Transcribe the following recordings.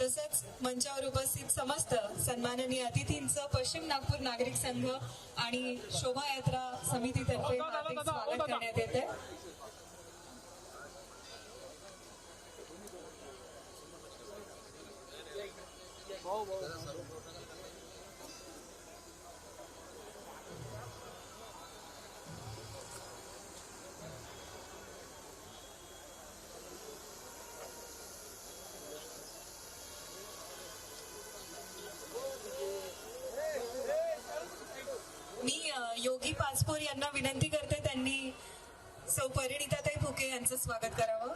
तसंच मंचावर उपस्थित समस्त सन्माननीय अतिथींचं पश्चिम नागपूर नागरिक संघ आणि शोभायात्रा समितीतर्फे हार्दिक स्वागत करण्यात येते. मी योगी पाचपोर यांना विनंती करते त्यांनी सौ परिणिताताई फुके यांचं स्वागत करावं.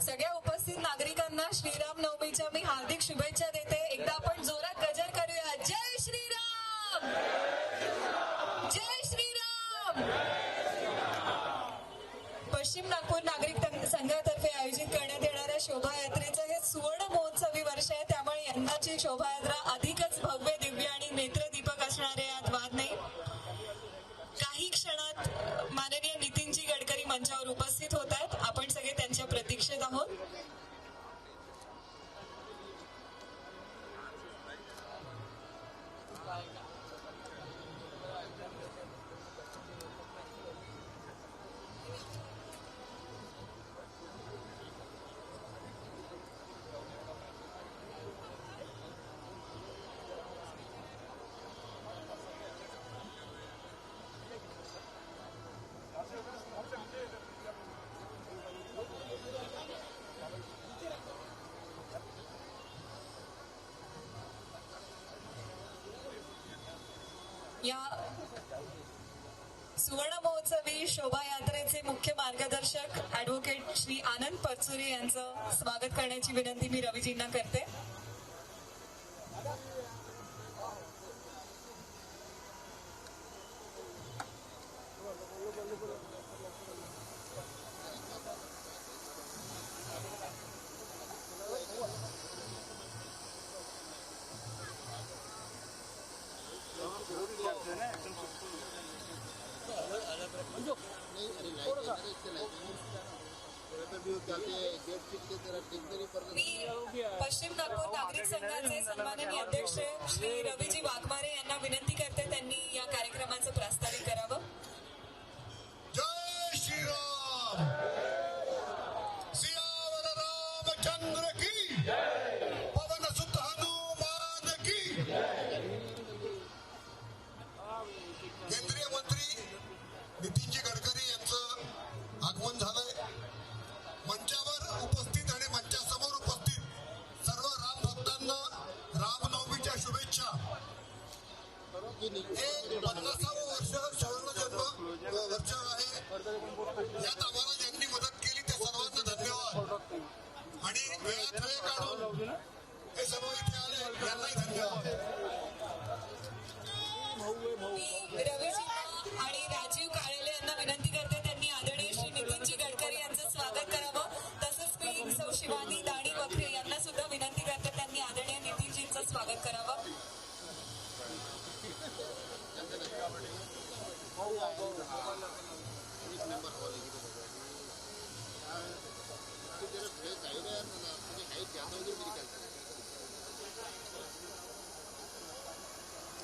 सगळ्या उपस्थित नागरिकांना श्रीराम नवमीच्या मी हार्दिक शुभेच्छा देते. एकदा आपण जोरात गजर करूया. जय श्रीराम, जय श्रीराम. पश्चिम नागपूर नागरिक संघातर्फे आयोजित करण्यात येणाऱ्या शोभायात्रेचं हे सुवर्ण महोत्सवी वर्ष आहे. त्यामुळे यंदाची शोभायात्रा अधिकच भव्य, दिव्य आणि नेत्रदीपक असणार आहे, यात वाद नाही. काही क्षणात माननीय नितीनजी गडकरी मंचावर उपस्थित होत आहेत. आपण सगळे त्यांच्या प्रतीक्षेत आहोत. या सुवर्ण महोत्सवी शोभायात्रेचे मुख्य मार्गदर्शक ऍडव्होकेट श्री आनंद परचुरे यांचं स्वागत करण्याची विनंती मी रवीजींना करते. मी पश्चिम नागपूर नागरिक संघाचे सन्माननीय अध्यक्ष श्री रवीजी वाघमारे यांना विनंती करते त्यांनी या कार्यक्रमाचं प्रास्ताविक करावं. जय श्रीराम, सियावर रामचंद्र की, पवन सुत हनुमान की. केंद्रीय मंत्री नितीनजी गडकरी यांचं आगमन झालंय. मंचावर उपस्थित आणि मंचासमोर उपस्थित सर्व राम भक्तांना रामनवमीच्या शुभेच्छा. हे 50वे वर्ष सुवर्ण जन्म वर्ष आहे. यात आम्हाला ज्यांनी मदत केली त्या सर्वांना धन्यवाद. आणि वेळात वेळ काढून हे सर्व इथे आले यांनाही धन्यवाद. रवीजी आणि राजीव काळेले यांना विनंती करते त्यांनी आदरणीय श्री नितीनजी गडकरी यांचं स्वागत करावं. तसंच मी सौ शिवानी दाणी वखरे यांना सुद्धा विनंती करते त्यांनी आदरणीय नितीनजींचं स्वागत करावं.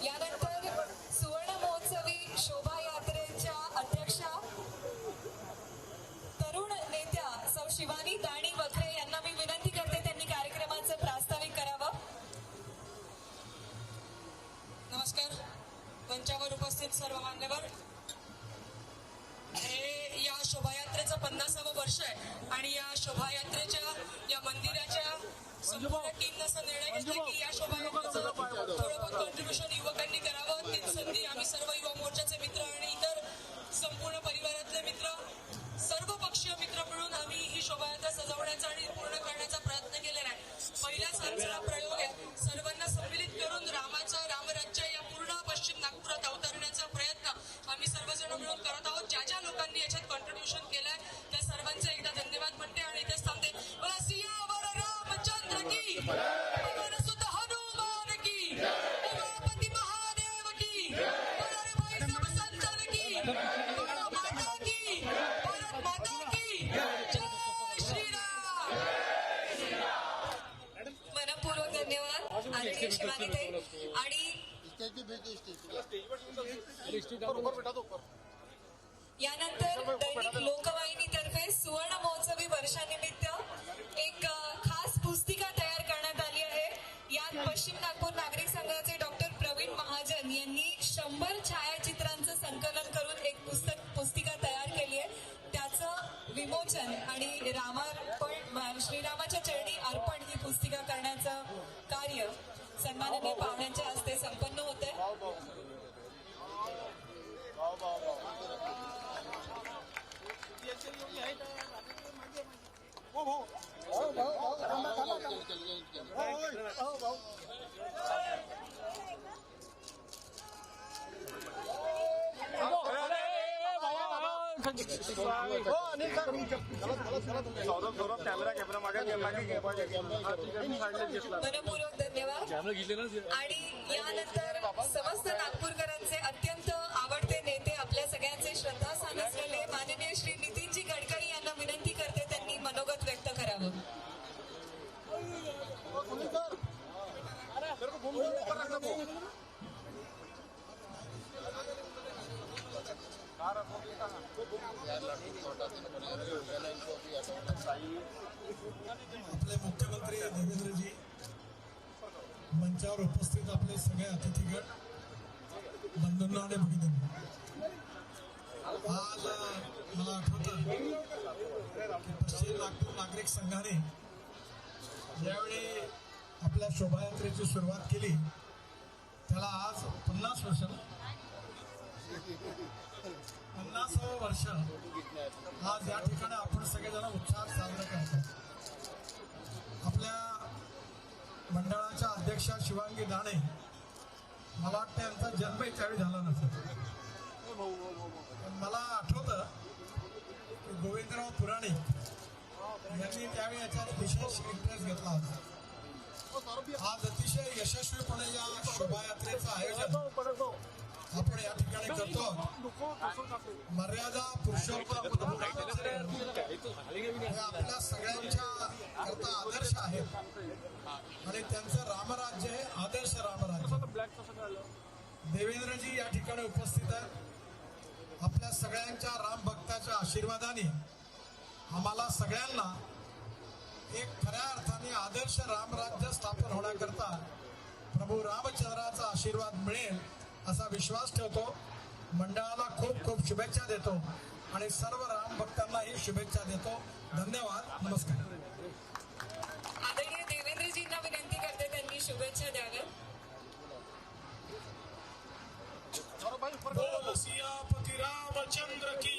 यानंतर सुवर्ण महोत्सवी शोभायात्रेच्या अध्यक्षा तरुण नेत्या सौ शिवानी दाणी वखरे यांना मी विनंती करते त्यांनी कार्यक्रमाचं प्रास्ताविक करावं. नमस्कार. मंचावर उपस्थित सर्व मान्यवर, हे या शोभायात्रेचं 50वे वर्ष आहे आणि या शोभायात्रेच्या या मंदिराच्या संपूर्ण टीमनं असा निर्णय घेतला की या शोभायात्रेचं थोडं बहुत कॉन्ट्रीब्युशन युवकांनी करावं. ती संधी आम्ही सर्व युवा मोर्चाचे मित्र आणि इतर संपूर्ण परिवारातले मित्र, सर्व पक्षीय मित्र मिळून आम्ही ही शोभायात्रा सजवण्याचा आणि पूर्ण करण्याचा प्रयत्न केलेला आहे. पहिलाच आमचा प्रयोग आहे. सर्वांना सम्मिलित करून रामराज्य या पूर्ण पश्चिम नागपुरात अवतरण्याचा प्रयत्न आम्ही सर्वजण मिळून करत आहोत. ज्या ज्या लोकांनी याच्यात कॉन्ट्रीब्युशन केलंय त्या सर्वांचे एकदा धन्यवाद म्हणते आणि इथेच थांबते. मला सियावर रामचंद्र की, पवन सुत हनुमान की, उमापती महादेव की, बलराम भाई सब संतान की. आदरणीय शिवानीताई आणि यानंतर दैनिक लोकवाहिनीतर्फे सुवर्ण महोत्सवी वर्षानिमित्त एक खास पुस्तिका तयार करण्यात आली आहे. यात पश्चिम नागपूर नागरिक संघाचे डॉक्टर प्रवीण महाजन यांनी 100 छायाचित्रांचं संकलन करून एक पुस्तिका तयार केली आहे. त्याचं विमोचन आणि रामार्पण श्रीरामाच्या चरणी अर्पण ही पुस्तिका करण्याचं कार्य सन्माननीय पाहुण्यांच्या हस्ते संपन्न होते. मनपूर्वक धन्यवाद. आणि यानंतर समस्त नागपूरकरांचे अत्यंत आवडते नेते आपल्या सगळ्यांचे श्रद्धास्थान असलेले माननीय श्री नितीनजी गडकरी यांना विनंती करते त्यांनी मनोगत व्यक्त करावं. आपले मुख्यमंत्री देवेंद्रजी, मंचावर उपस्थित आपले सगळे अतिथीगण, बंधूंनो आणि भगिनींनो, आज मला आठवतं की पश्चिम नागपूर नागरिक संघाने ज्यावेळी आपल्या शोभायात्रेची सुरुवात केली त्याला आज 50 वर्ष 50वं वर्ष आज या ठिकाणी आपण सगळेजण उत्साहात साजरं करतो. आपल्या मंडळाच्या अध्यक्षा शिवांगी दाणे, मला वाटतं यांचा जन्मही त्यावेळी झाला नसेल. मला आठवतं की गोविंदराव पुराणिक यांनी त्यावेळी याच्यात विशेष इंटरेस्ट घेतला होता. आज अतिशय यशस्वीपणे या शोभायात्रेचं आयोजन आपण या ठिकाणी करतो. मर्यादा पुरुषोत्तम हे आपल्या सगळ्यांच्या करता आदर्श आहेत आणि त्यांचं रामराज्य हे आदर्श रामराज्य. देवेंद्रजी या ठिकाणी उपस्थित आहेत. आपल्या सगळ्यांच्या राम भक्ताच्या आशीर्वादाने आम्हाला सगळ्यांना एक खऱ्या अर्थाने आदर्श रामराज्य स्थापन होण्याकरता प्रभू रामचंद्राचा आशीर्वाद मिळेल असा विश्वास ठेवतो. मंडळाला खूप खूप शुभेच्छा देतो आणि सर्व राम भक्तांनाही शुभेच्छा देतो. धन्यवाद. नमस्कार. आदरणीय देवेंद्रजींना विनंती करते त्यांनी शुभेच्छा द्याव्या. बोल सियापति रामचंद्र की,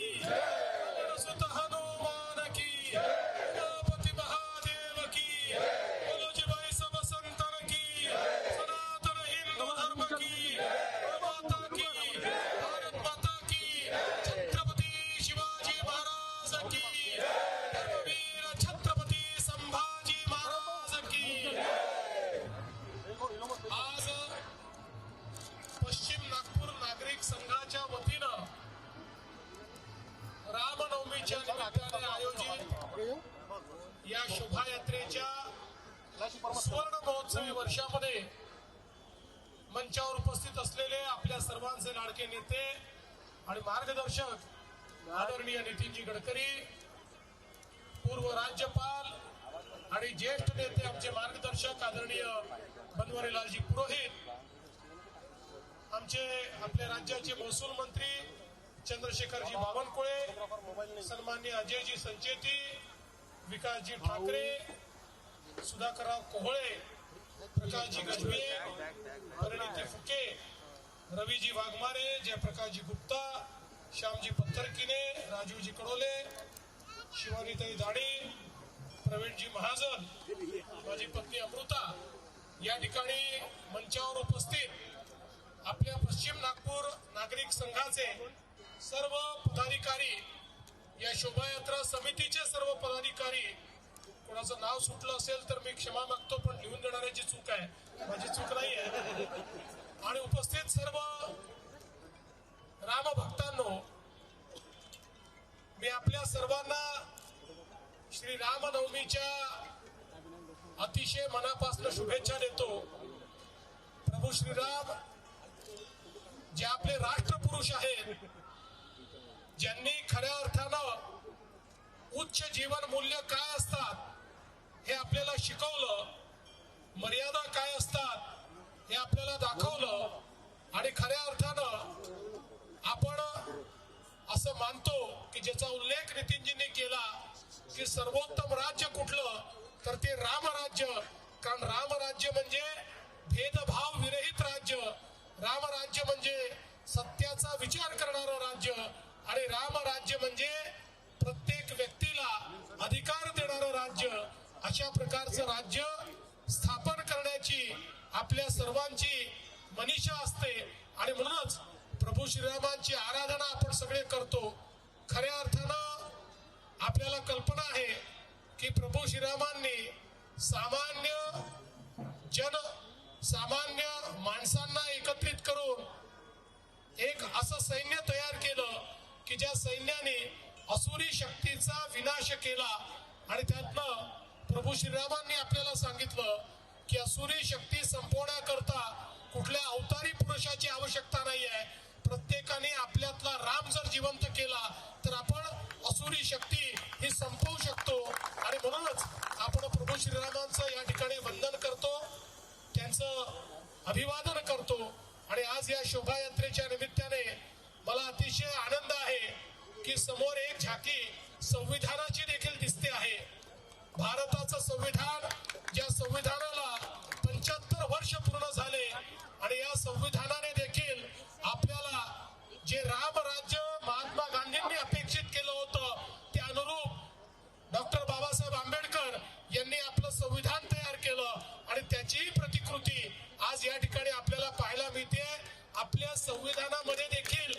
सुत हनुमान की, उमापति महादेव की, बोलो जी भाई सब संतन की, सनातन हिंदू धर्म की, माता की, भारत माता की, छत्रपति शिवाजी महाराज की, धर्मवीर छत्रपति संभाजी महाराज की. आज पश्चिम नागपूर नागरिक संघाच्या वतीनं रामनवमीच्या निमित्ताने आयोजित या शोभायात्रेच्या सुवर्ण महोत्सवी वर्षामध्ये मंचावर उपस्थित असलेले आपल्या सर्वांचे लाडके नेते आणि मार्गदर्शक आदरणीय नितीनजी गडकरी, पूर्व राज्यपाल आणि ज्येष्ठ नेते आमचे मार्गदर्शक आदरणीय बनवारीलालजी पुरोहित, आमचे आपल्या राज्याचे महसूल मंत्री चंद्रशेखरजी बावनकुळे, सन्माननीय अजयजी संचेती, विकासजी ठाकरे, सुधाकरराव कोहळे, प्रकाशजी गजबे, परिणिती फुके, रवीजी वाघमारे, जयप्रकाशजी गुप्ता, श्यामजी पत्थरकिने, राजूजी कडोले, शिवानीताई दाडी, प्रवीणजी महाजन, माझी पत्नी अमृता या ठिकाणी मंचावर उपस्थित आपल्या पश्चिम नागपूर नागरिक संघाचे सर्व पदाधिकारी, या शोभायात्रा समितीचे सर्व पदाधिकारी, कोणाचं नाव सुटलं असेल तर मी क्षमा मागतो, पण लिहून देणाऱ्याची चूक आहे, माझी चूक नाही आहे. आणि उपस्थित सर्व रामभक्तांनो, मी आपल्या सर्वांना श्री रामनवमीच्या अतिशय मनापासून शुभेच्छा देतो. प्रभू श्रीराम जे आपले राष्ट्रपुरुष आहेत, ज्यांनी खऱ्या अर्थानं उच्च जीवन मूल्य काय असतात हे आपल्याला शिकवलं, मर्यादा काय असतात हे आपल्याला दाखवलं, आणि खऱ्या अर्थानं आपण असं मानतो की ज्याचा उल्लेख नितीनजींनी केला की सर्वोत्तम राज्य कुठलं तर ते रामराज्य. कारण रामराज्य म्हणजे भेदभाव विरहित राज्य, रामराज्य म्हणजे सत्याचा विचार करणारं राज्य, आणि रामराज्य म्हणजे प्रत्येक व्यक्तीला अधिकार देणारं राज्य. अशा प्रकारचं राज्य स्थापन करण्याची आपल्या सर्वांची मनीषा असते, आणि म्हणूनच प्रभू श्रीरामांची आराधना आपण सगळे करतो. खऱ्या अर्थानं आपल्याला कल्पना आहे की प्रभू श्रीरामांनी सामान्य माणसांना एकत्रित करून एक असं सैन्य तयार केलं की ज्या सैन्याने असुरी शक्तीचा विनाश केला. आणि त्यातनं प्रभू श्रीरामांनी आपल्याला सांगितलं की असुरी शक्ती संपवण्याकरता कुठल्या अवतारी पुरुषाची आवश्यकता नाही आहे. प्रत्येकाने आपल्यातला राम जर जिवंत केला तर आपण असुरी शक्ती ही संपवू शकतो. आणि म्हणूनच आपण प्रभू श्रीरामांचं या ठिकाणी वंदन करतो, त्यांचं अभिवादन करतो. आणि आज या शोभायात्रेच्या निमित्ताने मला अतिशय आनंद आहे की समोर एक झाकी संविधानाची देखील दिसते आहे. भारताचं संविधान, ज्या संविधानाला 75 वर्ष पूर्ण झाले, आणि या संविधानाने देखील आपल्याला जे रामराज्य महात्मा गांधींनी अपेक्षित केलं होतं त्या अनुरूप डॉक्टर बाबासाहेब आंबेडकर यांनी आपलं संविधान तयार केलं, आणि त्याचीही प्रतिकृती आज या ठिकाणी आपल्याला पाहायला मिळते. आपल्या संविधानामध्ये देखील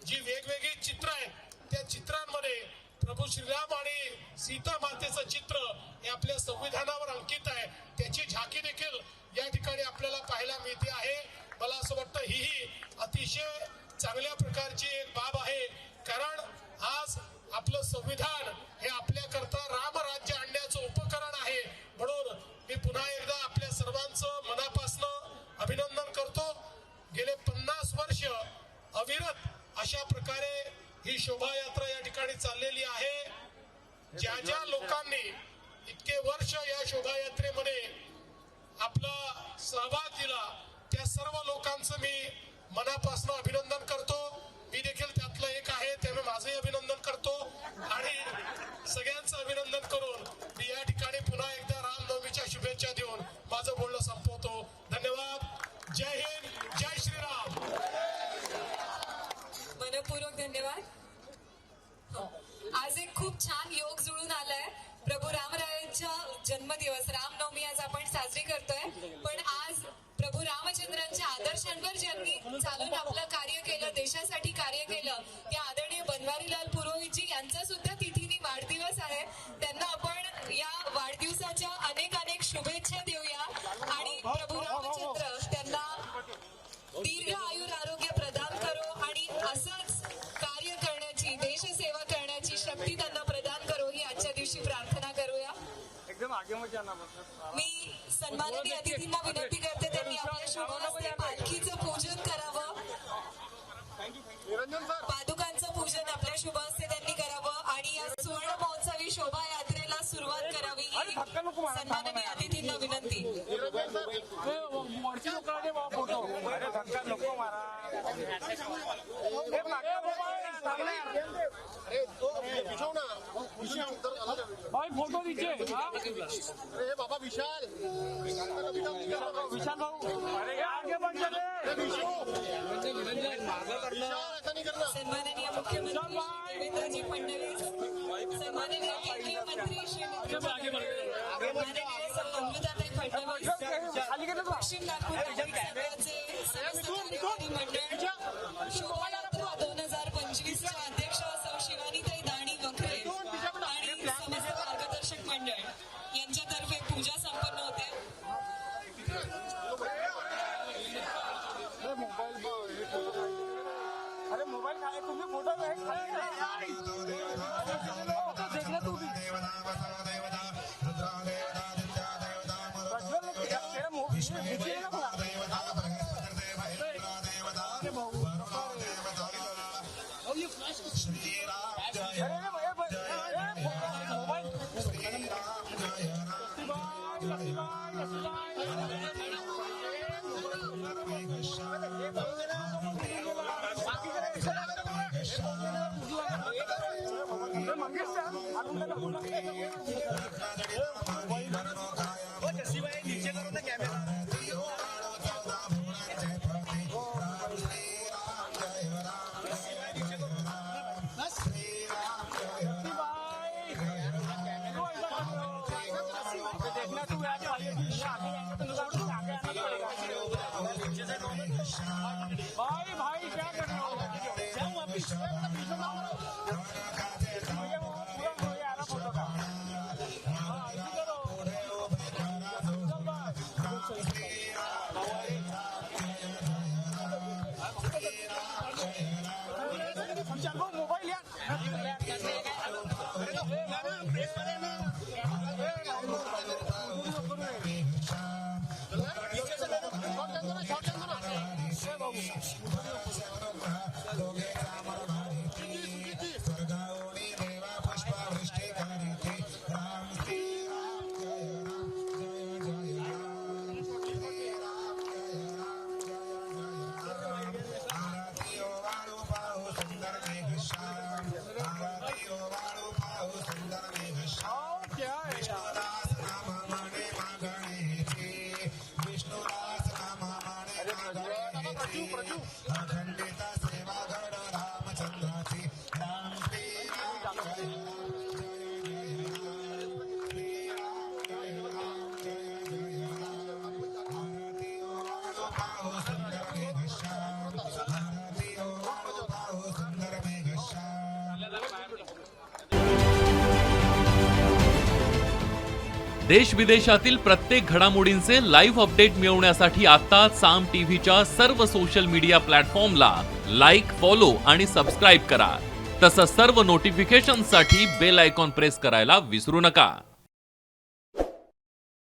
जी वेगवेगळी चित्र आहेत त्या चित्रांमध्ये प्रभू श्रीराम आणि सीता मातेचं चित्र हे आपल्या संविधानावर अंकित आहे. त्याची झाकी देखील या ठिकाणी आपल्याला पाहायला मिळते आहे. मला असं वाटतं ही अतिशय चांगल्या प्रकारची एक बाब आहे, कारण आज आपलं संविधान हे आपल्याकरता रामराज्य आणण्याचं उपकरण आहे. म्हणून मी पुन्हा एकदा आपल्या सर्वांचं मनापासनं अभिनंदन करतो. गेले 50 वर्ष अविरत अशा प्रकारे ही शोभायात्रा या ठिकाणी चाललेली आहे. ज्या ज्या लोकांनी इतके वर्ष या शोभायात्रेमध्ये आपला सहभाग दिला त्या सर्व लोकांचं मी मनापासून अभिनंदन करतो. मी देखील त्यातलं एक आहे, त्यामुळे माझंही अभिनंदन करतो. आणि सगळ्यांचं अभिनंदन करून मी या ठिकाणी पुन्हा एकदा रामनवमीच्या शुभेच्छा देऊन माझं बोलणं संपवतो. धन्यवाद. जय हिंद, जय श्रीराम. मनपूर्वक धन्यवाद. आज एक खूप छान योग जुळून आलाय. प्रभू रामरायांचा जन्मदिवस रामनवमी आज आपण साजरी करतोय, पण आज प्रभू रामचंद्रांच्या आदर्शांवर ज्यांनी चालून आपलं कार्य केलं, देशासाठी कार्य केलं, त्या आदरणीय बनवारीलाल पुरोहितजी यांचा सुद्धा तिथीने वाढदिवस आहे. त्यांना आपण या वाढदिवसाच्या अनेक अनेक शुभेच्छा देऊया, आणि प्रभू रामचंद्र त्यांना दीर्घ आयुर आरोग्य प्रदान करो, आणि असंच कार्य करण्याची, देशसेवा करण्याची शक्ती त्यांना प्रदान करो, ही आजच्या दिवशी प्रार्थना करूया. मी सन्माननीय अतिथींना विनंती करते त्यांनी आपल्या शुभ हस्ते पालखीचं पूजन करावं, पादुकांचं पूजन आपल्या शुभ हस्ते त्यांनी करावं, आणि या सुवर्ण महोत्सवी शोभायात्रेला सुरुवात करावी ही सन्माननीय अतिथींना विनंती. फोटो नीचे अरे बाबा विशाल विशाल भाऊ अरे आगे बढ़ चले ऐसा नहीं करना. सन्माननीय मुख्यमंत्री देवेंद्रजी फडणवीस, सन्माननीय केंद्रीय मंत्री श्री अमृताताई फडणवीस, पश्चिम नागपूर नगरसेवकाचे समस्त कार्यकारी मंडळ, शोभायात्रा 2025च्या अध्यक्ष सौ शिवानीताई दाणी वखरे आणि समस्त मार्गदर्शक मंडळ यांच्यातर्फे पूजा संपन्न होते. अरे मोबाईल खाए तुम्ही फोटो देवता भाई भाई क्या कर रहे हो? जाओ वापिस। ये वो पूरा हो गया ना फोटो का। हाँ, इसी करो। चलो मोबाइल यार। क्या है यार? देश विदेशातील प्रत्येक घडामोडींचे लाईव्ह अपडेट मिळवण्यासाठी आता साम टीव्हीच्या सर्व सोशल मीडिया प्लॅटफॉर्मला लाईक, फॉलो आणि सबस्क्राईब करा. तसंच सर्व नोटिफिकेशनसाठी बेल आयकॉन प्रेस करायला विसरू नका.